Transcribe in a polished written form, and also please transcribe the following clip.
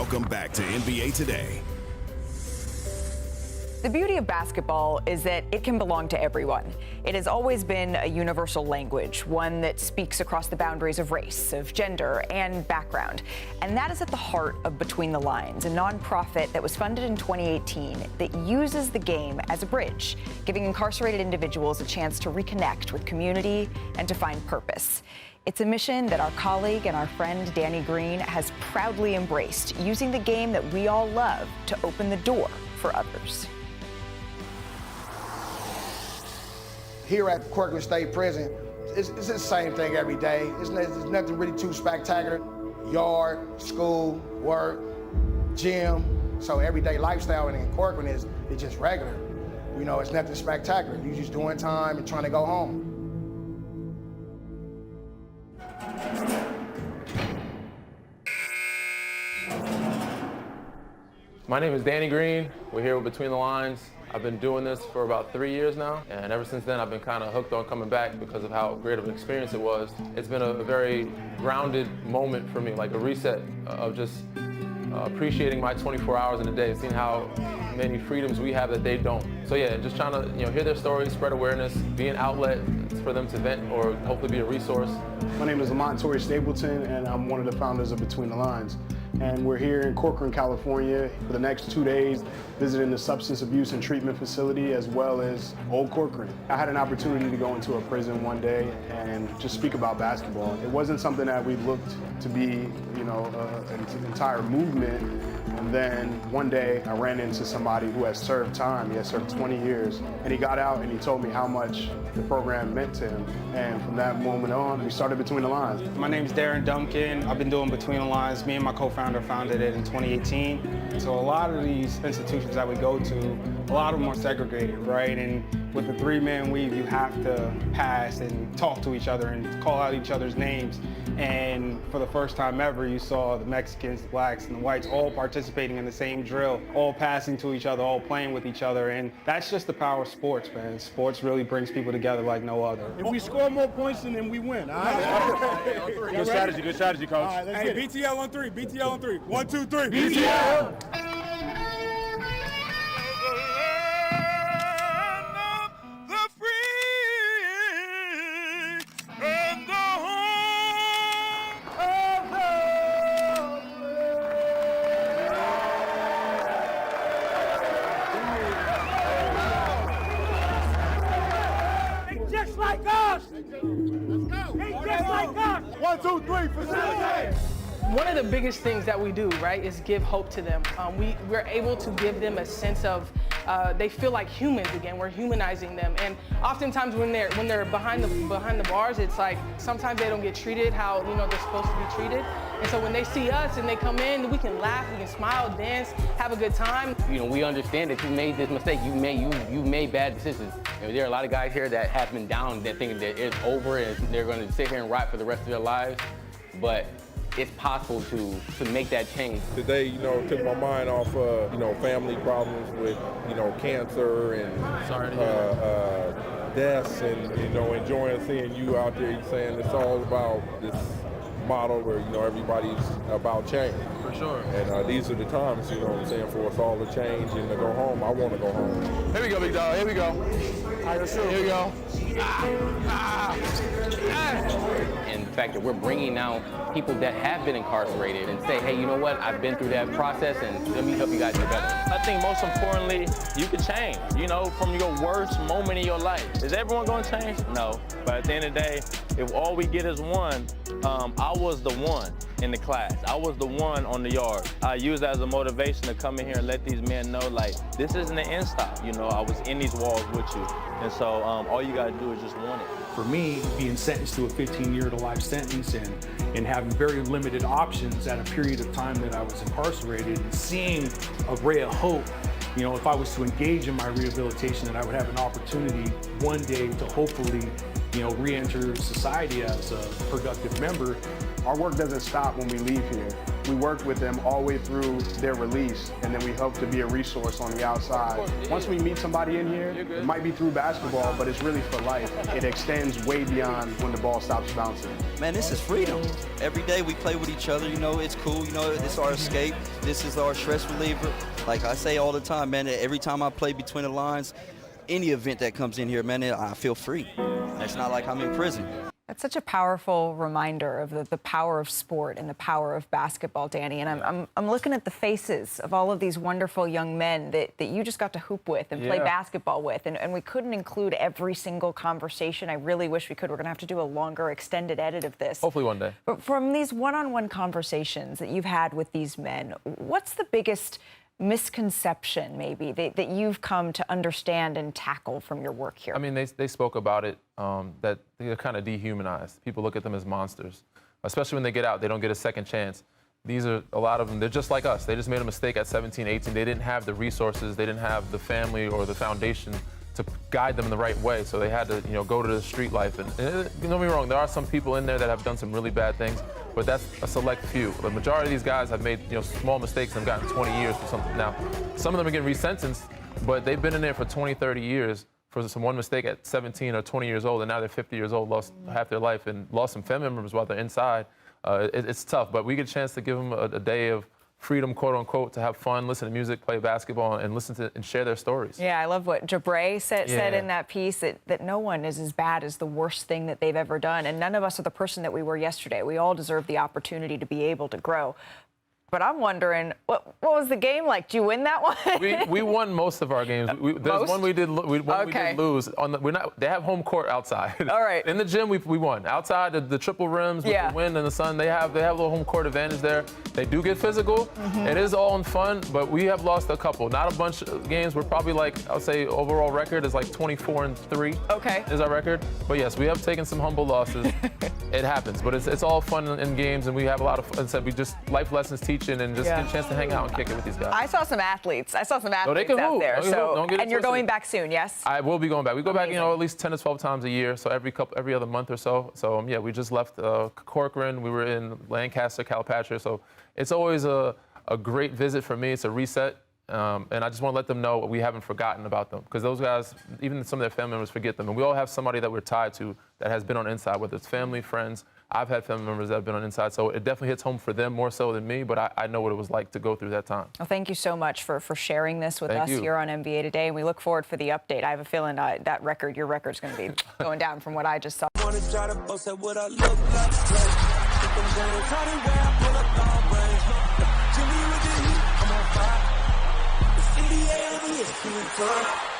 Welcome back to NBA Today. The beauty of basketball is that it can belong to everyone. It has always been a universal language, one that speaks across the boundaries of race, of gender, and background. And that is at the heart of Between the Lines, a nonprofit that was funded in 2018 that uses the game as a bridge, giving incarcerated individuals a chance to reconnect with community and to find purpose. It's a mission that our colleague and our friend Danny Green has proudly embraced, using the game that we all love to open the door for others. Here at Corcoran State Prison, it's the same thing every day. There's nothing really too spectacular. Yard, school, work, gym. So everyday lifestyle in Corcoran is just regular. You know, it's nothing spectacular. You're just doing time and trying to go home. My name is Danny Green. We're here with Between the Lines. I've been doing this for about 3 years now, and ever since then I've been kind of hooked on coming back because of how great of an experience it was. It's been a very grounded moment for me, like a reset of just appreciating my 24 hours in a day, seeing how many freedoms we have that they don't. So yeah, just trying to hear their stories, spread awareness, be an outlet for them to vent or hopefully be a resource. My name is Lamont Torrey Stapleton, and I'm one of the founders of Between the Lines. And we're here in Corcoran, California for the next 2 days, visiting the substance abuse and treatment facility as well as Old Corcoran. I had an opportunity to go into a prison one day and just speak about basketball. It wasn't something that we looked to be, an entire movement. And then one day I ran into somebody who has served time. He has served 20 years. And he got out and he told me how much the program meant to him. And from that moment on, we started Between the Lines. My name is Darren Duncan. I've been doing Between the Lines. Me and my co-founder founded it in 2018. So a lot of these institutions that we go to, a lot of them are segregated, right? And with the three-man weave, you have to pass and talk to each other and call out each other's names. And for the first time ever, you saw the Mexicans, the blacks, and the whites all participating in the same drill, all passing to each other, all playing with each other. And that's just the power of sports, man. Sports really brings people together like no other. If we score more points than them, we win. All right? Good strategy, coach. All right, let's Hey, BTL on three. BTL on three. 1, 2, 3. BTL! Just like us! Let's go! Just like us! 1, 2, 3, facilitate! One of the biggest things that we do, right, is give hope to them. We're able to give them a sense of they feel like humans again. We're humanizing them, and oftentimes when they're behind the bars, it's like sometimes they don't get treated how they're supposed to be treated. And so when they see us and they come in, we can laugh, we can smile, dance, have a good time. We understand that you made this mistake. You made bad decisions. There are a lot of guys here that have been down, that thinking that it's over and they're going to sit here and rot for the rest of their lives. But it's possible to make that change. Today, took my mind off, family problems with, cancer and deaths, and enjoying seeing you out there saying it's all about this model where everybody's about change. For sure. And these are the times, for us all to change and to go home. I want to go home. Here we go, big dog. Here we go. All right, let's shoot. Here we go. And the fact that we're bringing out people that have been incarcerated and say, hey, you know what? I've been through that process, and let me help you guys do better. I think most importantly, you can change, from your worst moment in your life. Is everyone going to change? No. But at the end of the day, if all we get is one, I was the one in the class. I was the one on the yard. I used that as a motivation to come in here and let these men know, like, this isn't an end stop. I was in these walls with you. And so all you got to do is just want it. For me, being sentenced to a 15-year to life sentence and having very limited options at a period of time that I was incarcerated, and seeing a ray of hope, if I was to engage in my rehabilitation, that I would have an opportunity one day to hopefully, re-enter society as a productive member. Our work doesn't stop when we leave here. We work with them all the way through their release, and then we hope to be a resource on the outside. Once we meet somebody in here, it might be through basketball, but it's really for life. It extends way beyond when the ball stops bouncing. Man, this is freedom. Every day we play with each other, you know, it's cool, you know, it's our escape. This is our stress reliever. Like I say all the time, man, every time I play between the lines, any event that comes in here, man, I feel free. It's not like I'm in prison. That's such a powerful reminder of the power of sport and the power of basketball, Danny. And I'm looking at the faces of all of these wonderful young men that you just got to hoop with and play basketball with. And we couldn't include every single conversation. I really wish we could. We're going to have to do a longer, extended edit of this. Hopefully one day. But from these one-on-one conversations that you've had with these men, what's the biggest misconception maybe that you've come to understand and tackle from your work here? I mean, they spoke about it, that they're kind of dehumanized. People look at them as monsters, especially when they get out. They don't get a second chance. These are, a lot of them, they're just like us. They just made a mistake at 17, 18. They didn't have the resources. They didn't have the family or the foundation to guide them in the right way. So they had to, go to the street life. And don't get me wrong, there are some people in there that have done some really bad things, but that's a select few. The majority of these guys have made, small mistakes and have gotten 20 years for something. Now, some of them are getting resentenced, but they've been in there for 20, 30 years for some one mistake at 17 or 20 years old, and now they're 50 years old, lost half their life, and lost some family members while they're inside. It's tough, but we get a chance to give them a day of freedom, quote unquote, to have fun, listen to music, play basketball, and listen to and share their stories. Yeah, I love what Jabray said in that piece, that no one is as bad as the worst thing that they've ever done, and none of us are the person that we were yesterday. We all deserve the opportunity to be able to grow. But I'm wondering, what was the game like? Did you win that one? we won most of our games. There's one we did lose. They have home court outside. All right. In the gym, we won. Outside, the triple rims with the wind and the sun, they have a little home court advantage there. They do get physical. It is all in fun, but we have lost a couple. Not a bunch of games. We're probably I would say overall record is like 24-3. Okay. Is our record. But yes, we have taken some humble losses. It happens, but it's all fun in games, and we have a lot of fun. So we just life lessons teaching and just get a chance to hang out and kick it with these guys. I saw some athletes. Out there. And you're going back soon, yes? I will be going back. We go back, at least 10 to 12 times a year, so every other month or so. So we just left Corcoran. We were in Lancaster, Calipatria. So it's always a great visit for me. It's a reset. And I just want to let them know we haven't forgotten about them, because those guys, even some of their family members, forget them. And we all have somebody that we're tied to that has been on inside, whether it's family, friends. I've had family members that have been on inside, so it definitely hits home for them more so than me, but I know what it was like to go through that time. Well, thank you so much for sharing this with us here on NBA Today, and we look forward for the update. I have a feeling your record's going to be going down from what I just saw. I wanna try to boast at what I look like. Think I'm gonna try to wear I pull up long range. Jimmy with the heat, I'm on fire. It's NBA, I'm here,